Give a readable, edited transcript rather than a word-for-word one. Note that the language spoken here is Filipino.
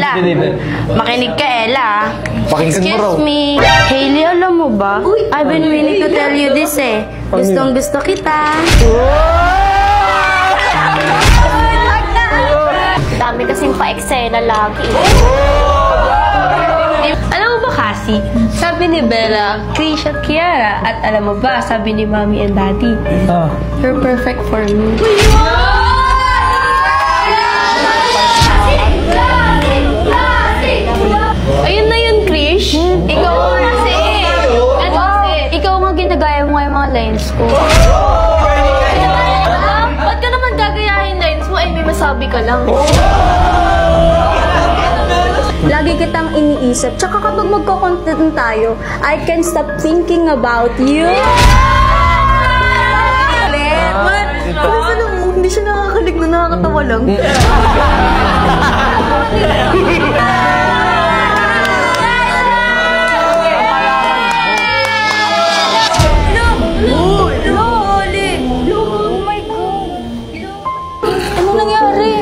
Ella, makinig ka, Ella. Pakinggan mo raw. Excuse me. Hailey, alam mo ba? I've been waiting to tell you this eh. Gustong gusto kita. Dami kasing pa-eksena lagi. Alam mo ba kasi, sabi ni Bella, Krish at Kiara, at alam mo ba, sabi ni Mommy and Daddy, you're perfect for me. Ayun na yun, Krish. Ikaw kasi. Ikaw nga ginagaya mo nga yung mga lines ko. Ba't ka naman gagayahin lines mo? Ay, may masabi ka lang. Lagi kitang iniisip. Tsaka kapag magko-content tayo, I can't stop thinking about you. Hindi siya nakakalig na nakakatawa lang. Ano nangyari?